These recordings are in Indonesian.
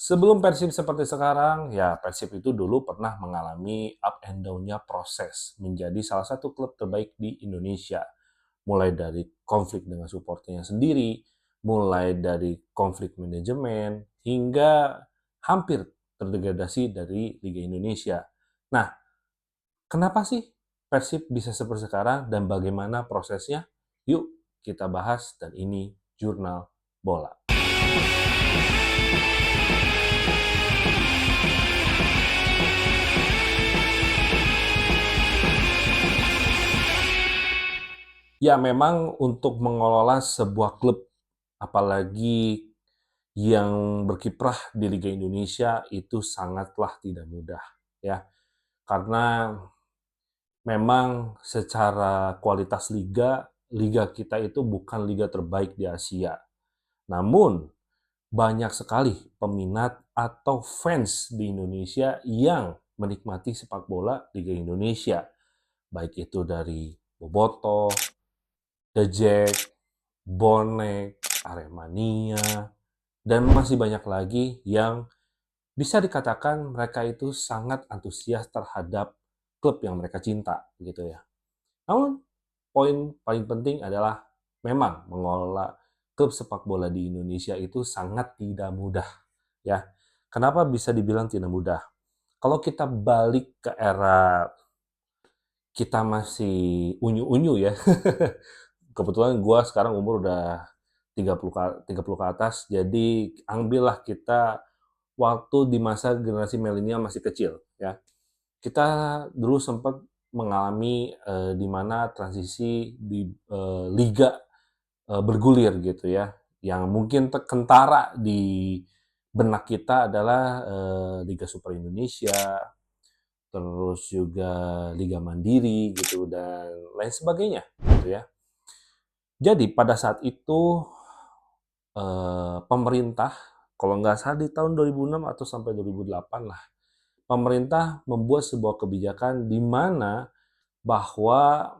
Sebelum Persib seperti sekarang, ya Persib itu dulu pernah mengalami up and down-nya proses menjadi salah satu klub terbaik di Indonesia. Mulai dari konflik dengan supporternya sendiri, mulai dari konflik manajemen, hingga hampir terdegradasi dari Liga Indonesia. Nah, kenapa sih Persib bisa seperti sekarang dan bagaimana prosesnya? Yuk kita bahas dan ini Jurnal Bola. Ya, memang untuk mengelola sebuah klub, apalagi yang berkiprah di Liga Indonesia itu sangatlah tidak mudah, ya. Karena memang secara kualitas liga, liga kita itu bukan liga terbaik di Asia. Namun, banyak sekali peminat atau fans di Indonesia yang menikmati sepak bola Liga Indonesia. Baik itu dari Bobotoh, The Jack, Bonek, Aremania, dan masih banyak lagi yang bisa dikatakan mereka itu sangat antusias terhadap klub yang mereka cinta gitu ya. Namun poin paling penting adalah memang mengelola klub sepak bola di Indonesia itu sangat tidak mudah ya. Kenapa bisa dibilang tidak mudah? Kalau kita balik ke era kita masih unyu-unyu ya. Kebetulan gue sekarang umur udah 30 ke atas, jadi ambillah kita waktu di masa generasi milenial masih kecil ya. Kita dulu sempat mengalami di mana transisi di liga bergulir gitu ya. Yang mungkin kentara di benak kita adalah Liga Super Indonesia, terus juga Liga Mandiri gitu dan lain sebagainya gitu ya. Jadi pada saat itu pemerintah, kalau nggak salah di tahun 2006 atau sampai 2008 lah, pemerintah membuat sebuah kebijakan di mana bahwa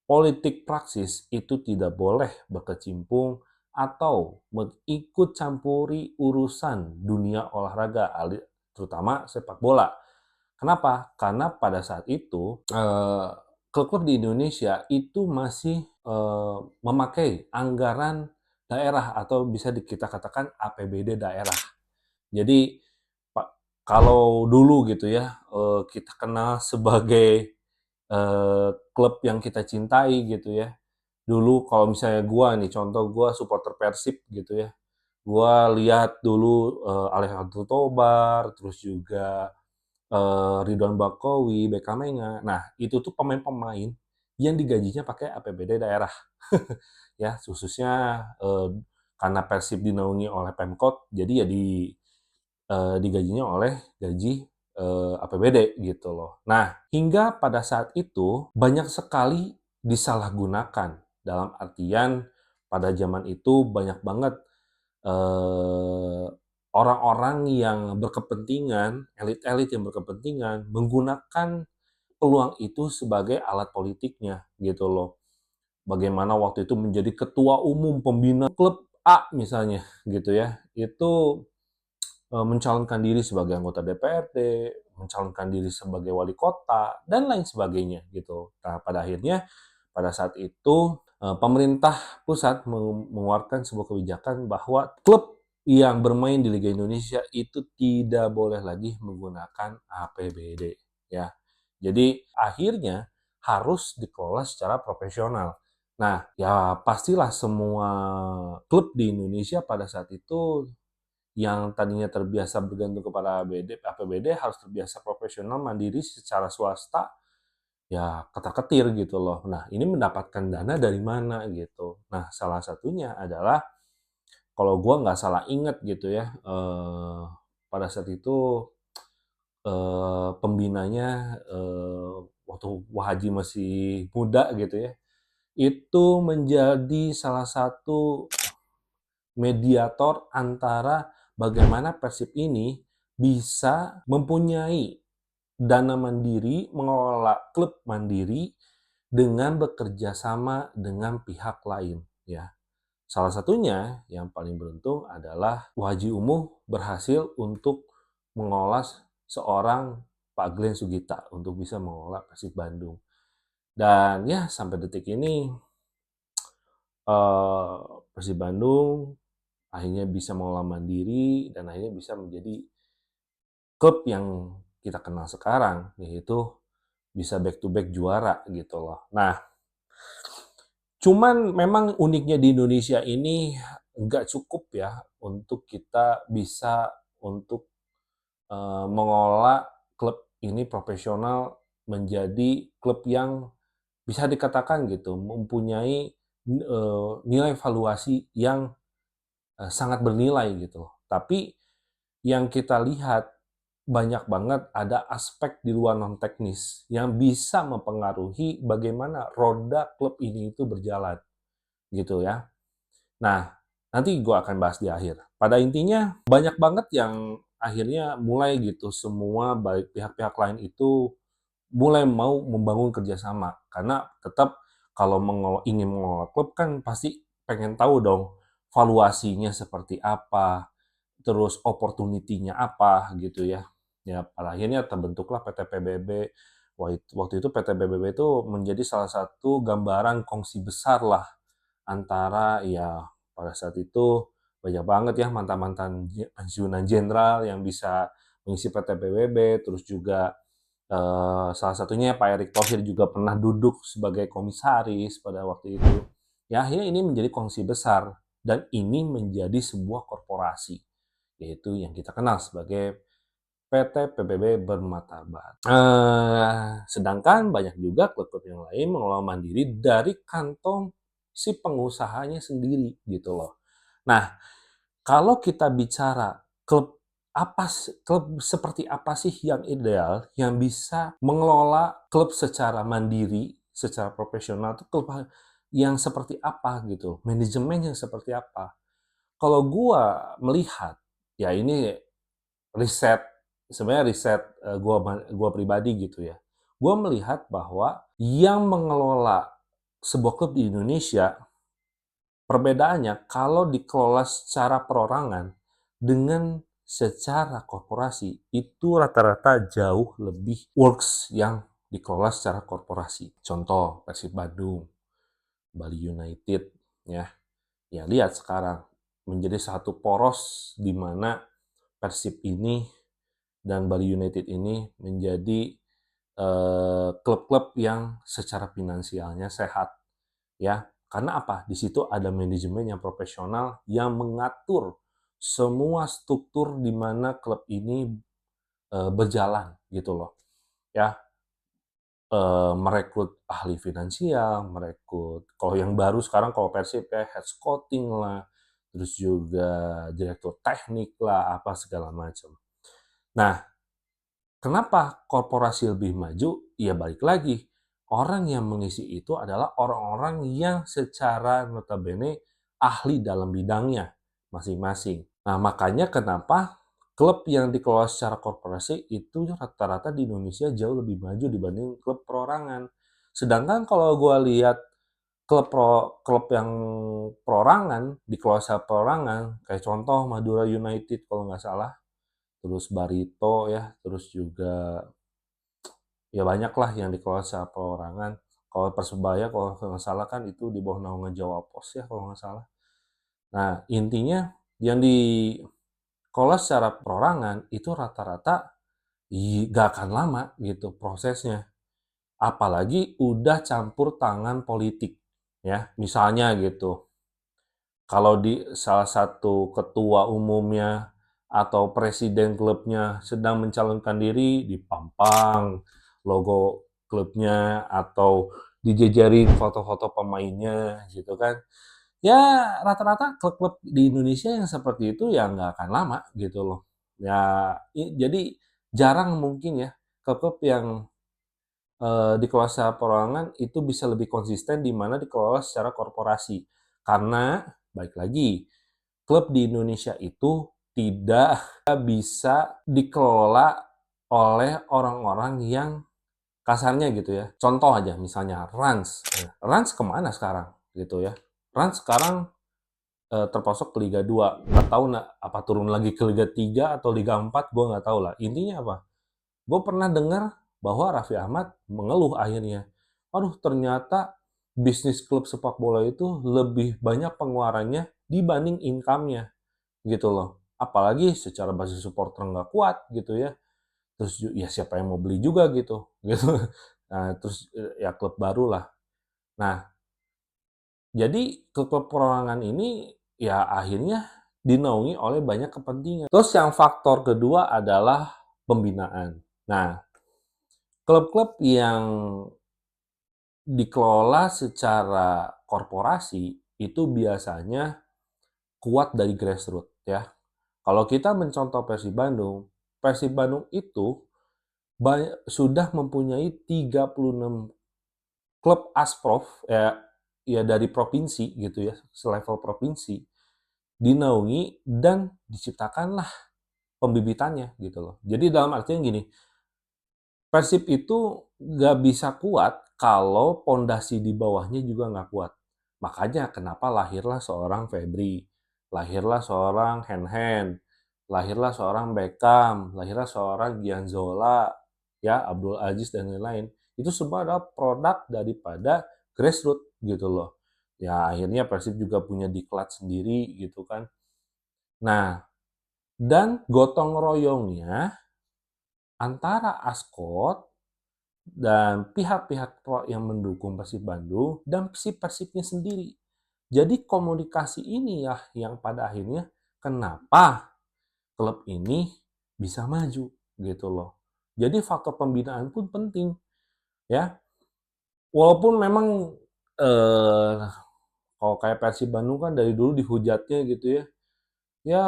politik praksis itu tidak boleh berkecimpung atau mengikut campuri urusan dunia olahraga, terutama sepak bola. Kenapa? Karena pada saat itu klub-klub di Indonesia itu masih memakai anggaran daerah atau bisa kita katakan APBD daerah. Jadi kalau dulu gitu ya kita kenal sebagai klub yang kita cintai gitu ya. Dulu kalau misalnya gua nih, contoh gua supporter Persib gitu ya. Gua lihat dulu Alejandro Tobar, terus juga Ridwan Bakowi, Beckham. Nah, itu tuh pemain-pemain yang digajinya pakai APBD daerah. Ya, khususnya karena Persib dinaungi oleh Pemkot, jadi ya digajinya oleh gaji APBD gitu loh. Nah, hingga pada saat itu banyak sekali disalahgunakan. Dalam artian pada zaman itu banyak banget orang-orang yang berkepentingan, elit-elit yang berkepentingan menggunakan peluang itu sebagai alat politiknya gitu loh. Bagaimana waktu itu menjadi ketua umum pembina klub A misalnya gitu ya. Itu mencalonkan diri sebagai anggota DPRD, mencalonkan diri sebagai wali kota, dan lain sebagainya gitu. Nah, pada akhirnya pada saat itu pemerintah pusat mengeluarkan sebuah kebijakan bahwa klub yang bermain di Liga Indonesia itu tidak boleh lagi menggunakan APBD ya. Jadi akhirnya harus dikelola secara profesional. Nah, ya pastilah semua klub di Indonesia pada saat itu yang tadinya terbiasa bergantung kepada APBD harus terbiasa profesional mandiri secara swasta, ya ketar-ketir gitu loh. Nah, ini mendapatkan dana dari mana gitu. Nah, salah satunya adalah kalau gua nggak salah ingat gitu ya, pada saat itu pembinanya waktu Wahaji masih muda gitu ya, itu menjadi salah satu mediator antara bagaimana Persib ini bisa mempunyai dana mandiri, mengelola klub mandiri dengan bekerja sama dengan pihak lain ya. Salah satunya yang paling beruntung adalah Haji Umuh berhasil untuk mengolah seorang Pak Glenn Sugita untuk bisa mengolah Persib Bandung. Dan ya sampai detik ini eh, Persib Bandung akhirnya bisa mengolah mandiri dan akhirnya bisa menjadi klub yang kita kenal sekarang, yaitu bisa back to back juara gitu loh. Nah, cuman memang uniknya di Indonesia ini nggak cukup ya untuk kita bisa untuk mengolah klub ini profesional menjadi klub yang bisa dikatakan gitu mempunyai nilai valuasi yang sangat bernilai gitu. Tapi yang kita lihat banyak banget ada aspek di luar non teknis yang bisa mempengaruhi bagaimana roda klub ini itu berjalan gitu ya. Nah, nanti gue akan bahas di akhir. Pada intinya banyak banget yang akhirnya mulai gitu semua baik pihak-pihak lain itu mulai mau membangun kerjasama karena tetap kalau ingin mengelola klub kan pasti pengen tahu dong valuasinya seperti apa, terus opportunity-nya apa gitu ya. Ya pada akhirnya terbentuklah PT PBB. Waktu itu PT PBB itu menjadi salah satu gambaran kongsi besar lah antara ya pada saat itu banyak banget ya mantan-mantan pensiunan jenderal yang bisa mengisi PT PBB, terus juga salah satunya Pak Erick Thohir juga pernah duduk sebagai komisaris pada waktu itu. Ya akhirnya ini menjadi kongsi besar dan ini menjadi sebuah korporasi yaitu yang kita kenal sebagai PT PBB bermartabat. Sedangkan banyak juga klub-klub yang lain mengelola mandiri dari kantong si pengusahanya sendiri gitu loh. Nah, kalau kita bicara klub klub seperti apa sih yang ideal yang bisa mengelola klub secara mandiri, secara profesional itu klub yang seperti apa gitu, manajemen yang seperti apa? Kalau gua melihat ya ini riset sebenarnya riset gua pribadi gitu ya. Gua melihat bahwa yang mengelola sebuah klub di Indonesia perbedaannya kalau dikelola secara perorangan dengan secara korporasi itu rata-rata jauh lebih works yang dikelola secara korporasi. Contoh Persib Bandung, Bali United, ya. Ya lihat sekarang menjadi satu poros di mana Persib ini dan Bali United ini menjadi klub-klub yang secara finansialnya sehat, ya. Karena apa? Di situ ada manajemen yang profesional yang mengatur semua struktur di mana klub ini berjalan gitu loh, ya. Merekrut ahli finansial, merekrut kalau yang baru sekarang kalau Persib ya head scouting lah, terus juga direktur teknik lah, apa segala macam. Nah, kenapa korporasi lebih maju? Ya balik lagi, orang yang mengisi itu adalah orang-orang yang secara notabene ahli dalam bidangnya masing-masing. Nah, makanya kenapa klub yang dikelola secara korporasi itu rata-rata di Indonesia jauh lebih maju dibanding klub perorangan. Sedangkan kalau gue lihat klub yang perorangan, dikelola secara perorangan, kayak contoh Madura United kalau nggak salah, terus Barito ya, terus juga ya banyak lah yang dikelola secara perorangan. Kalau Persebaya kalau nggak salah kan itu di bawah naungan Jawa Pos ya kalau nggak salah. Nah intinya yang dikelola secara perorangan itu rata-rata nggak akan lama gitu prosesnya. Apalagi udah campur tangan politik ya. Misalnya gitu, kalau di salah satu ketua umumnya atau presiden klubnya sedang mencalonkan diri, dipampang logo klubnya atau dijejerin foto-foto pemainnya gitu kan. Ya rata-rata klub-klub di Indonesia yang seperti itu ya nggak akan lama gitu loh. Ya jadi jarang mungkin ya klub-klub yang dikelola secara perorangan itu bisa lebih konsisten di mana dikelola secara korporasi. Karena balik lagi, klub di Indonesia itu tidak bisa dikelola oleh orang-orang yang kasarnya gitu ya. Contoh aja misalnya Rans. Rans kemana sekarang gitu ya. Rans sekarang terprosok ke Liga 2. Nggak tahu apa turun lagi ke Liga 3 atau Liga 4, gue nggak tahu lah. Intinya apa? Gue pernah dengar bahwa Raffi Ahmad mengeluh akhirnya, aduh ternyata bisnis klub sepak bola itu lebih banyak pengeluarannya dibanding income-nya gitu loh. Apalagi secara basis supporter nggak kuat gitu ya. Terus ya siapa yang mau beli juga gitu, gitu. Nah, terus ya klub baru lah. Nah, jadi klub perorangan ini ya akhirnya dinaungi oleh banyak kepentingan. Terus yang faktor kedua adalah pembinaan. Nah, klub-klub yang dikelola secara korporasi itu biasanya kuat dari grassroots ya. Kalau kita mencontoh Persib Bandung itu sudah mempunyai 36 klub asprof ya, ya dari provinsi gitu ya, selevel provinsi dinaungi dan diciptakanlah pembibitannya gitu loh. Jadi dalam artian gini, Persib itu nggak bisa kuat kalau pondasi di bawahnya juga nggak kuat. Makanya kenapa lahirlah seorang Febri, lahirlah seorang Hen, lahirlah seorang Beckham, lahirlah seorang Gianzola, ya Abdul Aziz dan lain-lain. Itu semua adalah produk daripada grassroots gitu loh. Ya akhirnya Persib juga punya diklat sendiri gitu kan. Nah, dan gotong royongnya antara Ascot dan pihak-pihak yang mendukung Persib Bandung dan si Persibnya sendiri. Jadi komunikasi ini ya yang pada akhirnya kenapa klub ini bisa maju gitu loh. Jadi faktor pembinaan pun penting ya. Walaupun memang eh, kalau kayak Persib Bandung kan dari dulu dihujatnya gitu ya. Ya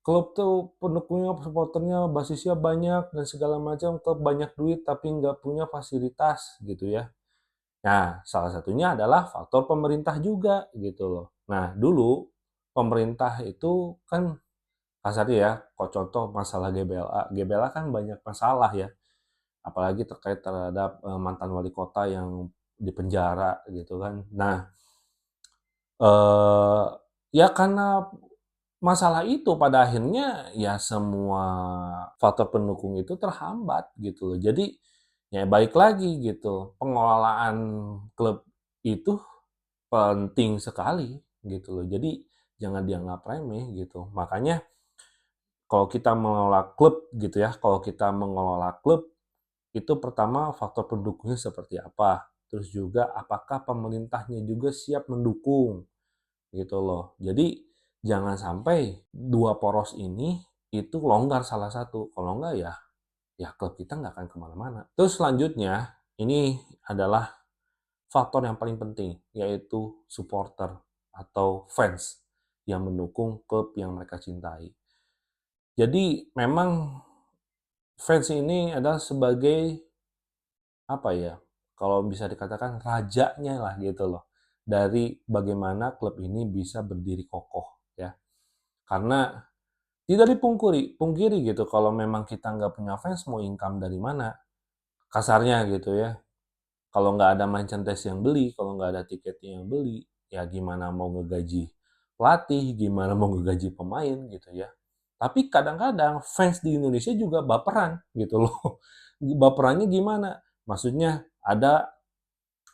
klub tuh pendukungnya, supporternya, basisnya banyak dan segala macam, klub banyak duit tapi nggak punya fasilitas gitu ya. Nah, salah satunya adalah faktor pemerintah juga gitu loh. Nah, dulu pemerintah itu kan kasarnya ya, kalau contoh masalah GBLA. GBLA kan banyak masalah ya, apalagi terkait terhadap mantan wali kota yang di penjara gitu kan. Nah, eh, ya karena masalah itu pada akhirnya ya semua faktor pendukung itu terhambat gitu loh. Jadi ya baik lagi gitu, pengelolaan klub itu penting sekali gitu loh. Jadi jangan dianggap remeh gitu. Makanya kalau kita mengelola klub gitu ya, kalau kita mengelola klub itu pertama faktor pendukungnya seperti apa. Terus juga apakah pemerintahnya juga siap mendukung gitu loh. Jadi jangan sampai dua poros ini itu longgar salah satu. Kalau enggak ya klub kita nggak akan kemana-mana. Terus selanjutnya ini adalah faktor yang paling penting, yaitu supporter atau fans yang mendukung klub yang mereka cintai. Jadi memang fans ini adalah sebagai apa ya, kalau bisa dikatakan rajanya lah gitu loh, dari bagaimana klub ini bisa berdiri kokoh ya. Karena tidak pungkiri gitu, kalau memang kita nggak punya fans mau income dari mana, kasarnya gitu ya. Kalau nggak ada merchandise yang beli, kalau nggak ada tiketnya yang beli, ya gimana mau ngegaji pelatih, gimana mau ngegaji pemain gitu ya. Tapi kadang-kadang fans di Indonesia juga baperan gitu loh. Baperannya gimana? Maksudnya ada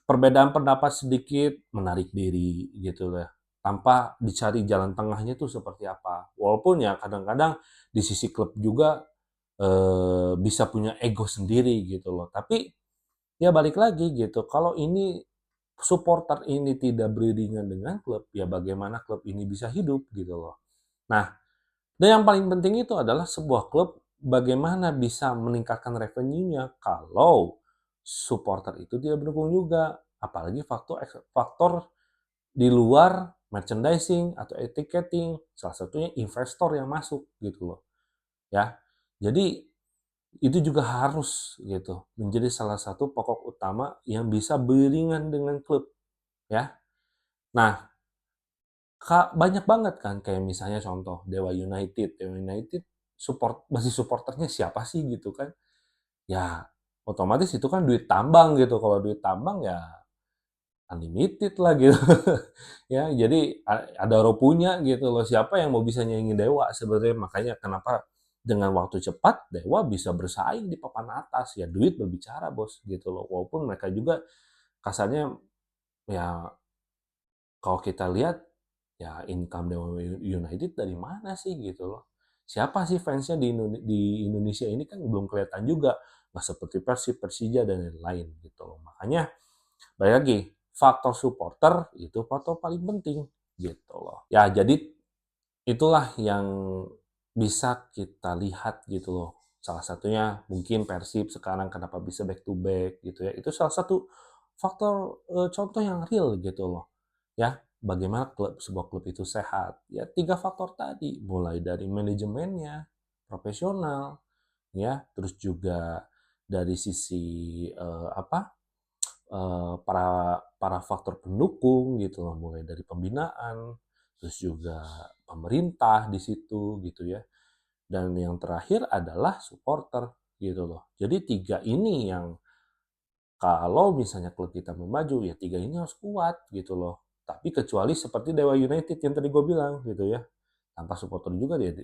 perbedaan pendapat sedikit, menarik diri gitu ya. Tanpa dicari jalan tengahnya tuh seperti apa. Walaupun ya kadang-kadang di sisi klub juga bisa punya ego sendiri gitu loh. Tapi ya balik lagi gitu, kalau ini supporter ini tidak beriringan dengan klub, ya bagaimana klub ini bisa hidup gitu loh. Nah, dan yang paling penting itu adalah sebuah klub bagaimana bisa meningkatkan revenue-nya kalau supporter itu tidak mendukung juga. Apalagi faktor faktor di luar merchandising atau ticketing, salah satunya investor yang masuk gitu loh. Ya. Jadi itu juga harus gitu menjadi salah satu pokok utama yang bisa beriringan dengan klub ya. Nah, banyak banget kan kayak misalnya contoh Dewa United. Dewa United basis supporternya siapa sih gitu kan? Ya otomatis itu kan duit tambang gitu. Kalau duit tambang ya unlimited lah gitu. Ya, jadi ada Ropunya gitu loh. Siapa yang mau bisa nyanyi Dewa sebenarnya? Makanya kenapa dengan waktu cepat Dewa bisa bersaing di papan atas. Ya duit berbicara, Bos, gitu loh. Walaupun mereka juga kasarnya ya kalau kita lihat ya income Dewa United dari mana sih gitu loh. Siapa sih fansnya di Indonesia ini kan belum kelihatan juga. Nggak seperti Persib, Persija, dan lain-lain gitu loh. Makanya balik lagi, faktor supporter itu faktor paling penting gitu loh. Ya jadi itulah yang bisa kita lihat gitu loh. Salah satunya mungkin Persib sekarang kenapa bisa back to back gitu ya. Itu salah satu faktor contoh yang real gitu loh. Ya, bagaimana sebuah klub itu sehat. Ya tiga faktor tadi, mulai dari manajemennya, profesional, ya, terus juga dari sisi apa para para faktor pendukung gitu loh, mulai dari pembinaan, terus juga pemerintah di situ gitu ya. Dan yang terakhir adalah supporter gitu loh. Jadi tiga ini yang kalau misalnya klub kita mau maju ya tiga ini harus kuat gitu loh. Tapi kecuali seperti Dewa United yang tadi gue bilang gitu ya. Tanpa supporter juga dia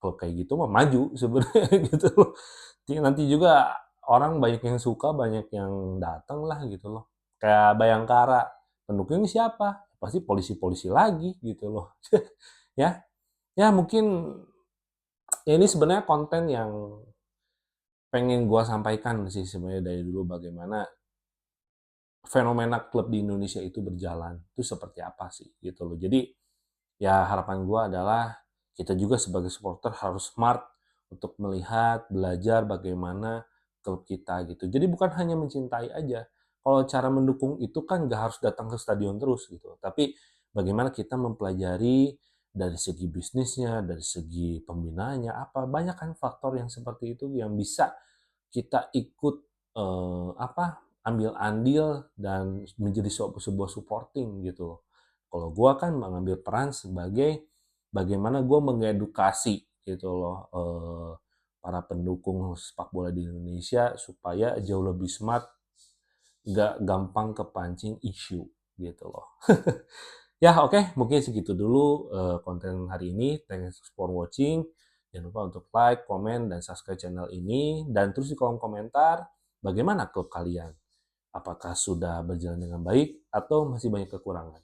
klub kayak gitu mah maju sebenarnya gitu loh. Nanti juga orang banyak yang suka, banyak yang datang lah gitu loh. Kayak Bayangkara, pendukungnya siapa? Pasti polisi-polisi lagi gitu loh. Ya, ya mungkin ya ini sebenarnya konten yang pengen gua sampaikan sih sebenarnya dari dulu bagaimana fenomena klub di Indonesia itu berjalan. Itu seperti apa sih gitu loh. Jadi ya harapan gua adalah kita juga sebagai supporter harus smart untuk melihat, belajar bagaimana klub kita gitu. Jadi bukan hanya mencintai aja. Kalau cara mendukung itu kan nggak harus datang ke stadion terus gitu. Tapi bagaimana kita mempelajari dari segi bisnisnya, dari segi pembinaannya, apa banyak kan faktor yang seperti itu yang bisa kita ikut apa ambil andil dan menjadi sebuah supporting gitu loh. Kalau gue kan mengambil peran sebagai bagaimana gue mengedukasi gitu loh para pendukung sepak bola di Indonesia supaya jauh lebih smart, nggak gampang kepancing isu gitu loh. Ya oke, mungkin segitu dulu konten hari ini. Thanks for watching. Jangan lupa untuk like, komen, dan subscribe channel ini. Dan terus di kolom komentar, bagaimana klub kalian? Apakah sudah berjalan dengan baik atau masih banyak kekurangan?